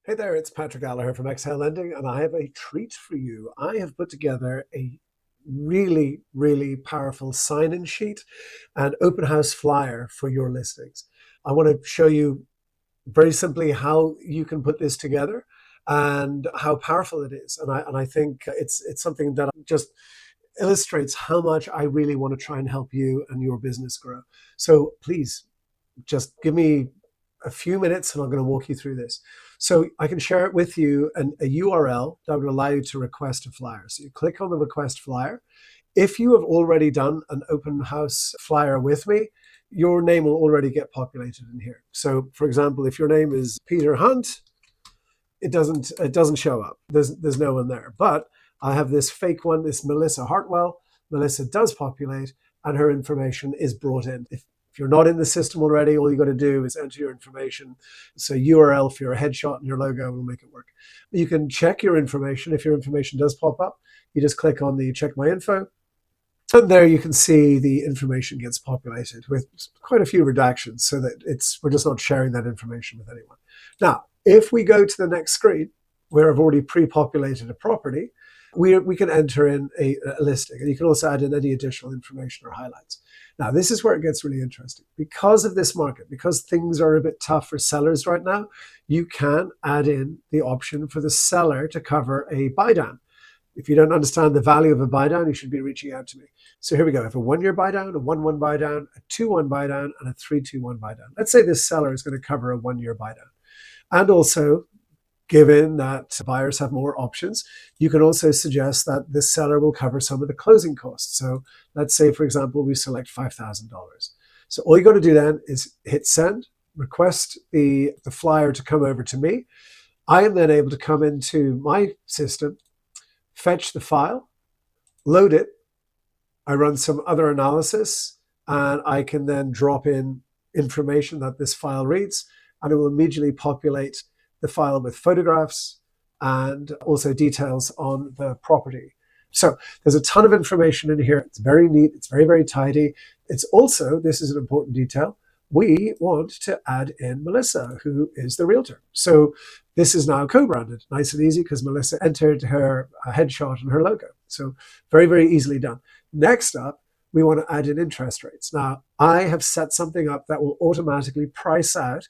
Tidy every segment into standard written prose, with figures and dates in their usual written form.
Hey there, it's Patrick Gallagher from Exhale Lending, and I have a treat for you. I have put together a really powerful sign-in sheet and open house flyer for your listings. I want to show you very simply how you can put this together and how powerful it is. And I think it's something that just illustrates how much I really want to try and help you and your business grow. So please just give me a few minutes and I'm going to walk you through this. So I can share it with you a URL that would allow you to request a flyer. So you click on the request flyer. If you have already done an open house flyer with me, your name will already get populated in here. So for example, if your name is Peter Hunt, it doesn't show up. There's no one there. But I have this fake one, this Melissa Hartwell. Melissa does populate and her information is brought in. If you're not in the system already, all you got to do is enter your information. So URL for your headshot and your logo will make it work. You can check your information. If your information does pop up, you just click on the check my info. And there you can see the information gets populated with quite a few redactions so that we're just not sharing that information with anyone. Now, if we go to the next screen where I've already pre-populated a property, we can enter in a listing, and you can also add in any additional information or highlights. Now, this is where it gets really interesting. Because of this market, because things are a bit tough for sellers right now, you can add in the option for the seller to cover a buy down. If you don't understand the value of a buy down, you should be reaching out to me. So here we go. I have a 1 year buy down, a 1-1 buy down, a 2-1 buy down, and a 3-2-1 buy down. Let's say this seller is going to cover a 1 year buy down. And also, given that buyers have more options, you can also suggest that this seller will cover some of the closing costs. So let's say, for example, we select $5,000. So all you got to do then is hit send, request the flyer to come over to me. I am then able to come into my system, fetch the file, load it. I run some other analysis, and I can then drop in information that this file reads, and it will immediately populate the file with photographs and also details on the property. So there's a ton of information in here. It's very neat. It's very tidy. It's also, this is an important detail, we want to add in Melissa, who is the realtor. So this is now co-branded, nice and easy, because Melissa entered her headshot and her logo. So very easily done. Next up, we want to add in interest rates. Now, I have set something up that will automatically price out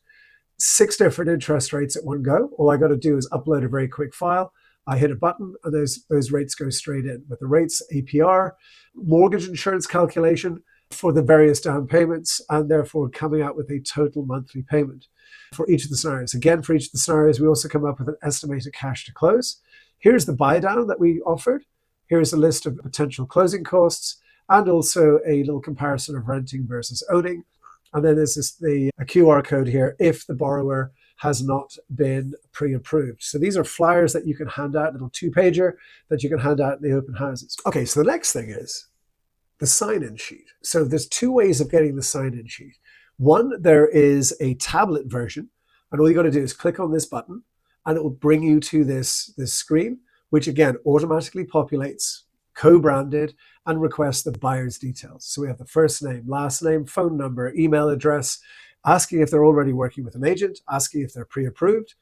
6 different interest rates at one go. All I got to do is upload a very quick file. I hit a button and those rates go straight in with the rates, APR, mortgage insurance calculation for the various down payments, and therefore coming out with a total monthly payment for each of the scenarios. Again, for each of the scenarios, we also come up with an estimated cash to close. Here's the buy down that we offered. Here's a list of potential closing costs and also a little comparison of renting versus owning. And then there's a QR code here if the borrower has not been pre-approved. So these are flyers that you can hand out, a little 2-pager that you can hand out in the open houses. Okay, so the next thing is the sign-in sheet. So there's 2 ways of getting the sign-in sheet. One, there is a tablet version, and all you got to do is click on this button, and it will bring you to this screen, which again automatically populates, co-branded, and requests the buyer's details. So we have the first name, last name, phone number, email address, asking if they're already working with an agent, asking if they're pre-approved.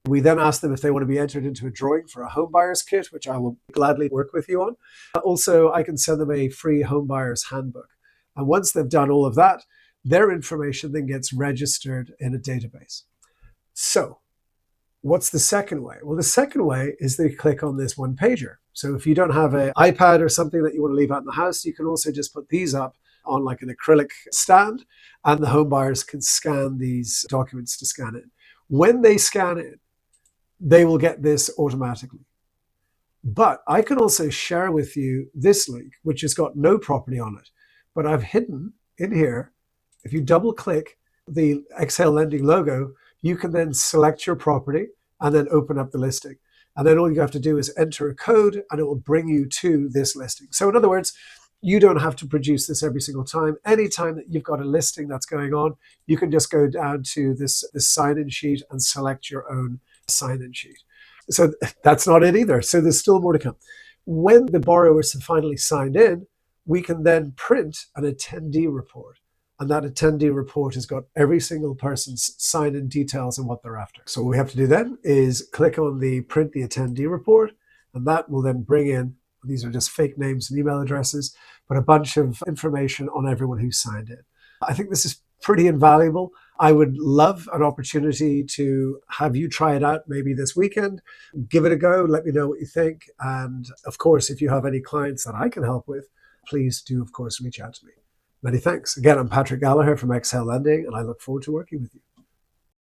We then ask them if they want to be entered into a drawing for a home buyer's kit, which I will gladly work with you on. Also, I can send them a free home buyer's handbook. And once they've done all of that, their information then gets registered in a database. So what's the second way? Well, the second way is they click on this 1-pager. So if you don't have an iPad or something that you want to leave out in the house, you can also just put these up on like an acrylic stand, and the home buyers can scan these documents to scan it. When they scan it, they will get this automatically. But I can also share with you this link, which has got no property on it. But I've hidden in here, if you double click the Exhale Lending logo, you can then select your property and then open up the listing. And then all you have to do is enter a code and it will bring you to this listing. So in other words, you don't have to produce this every single time. Anytime that you've got a listing that's going on, you can just go down to this sign-in sheet and select your own sign-in sheet. So that's not it either. So there's still more to come. When the borrowers have finally signed in, we can then print an attendee report. And that attendee report has got every single person's sign-in details and what they're after. So what we have to do then is click on the print the attendee report, and that will then bring in, these are just fake names and email addresses, but a bunch of information on everyone who signed in. I think this is pretty invaluable. I would love an opportunity to have you try it out maybe this weekend. Give it a go. Let me know what you think. And of course, if you have any clients that I can help with, please do, of course, reach out to me. Many thanks. Again, I'm Patrick Gallagher from Excel Lending, and I look forward to working with you.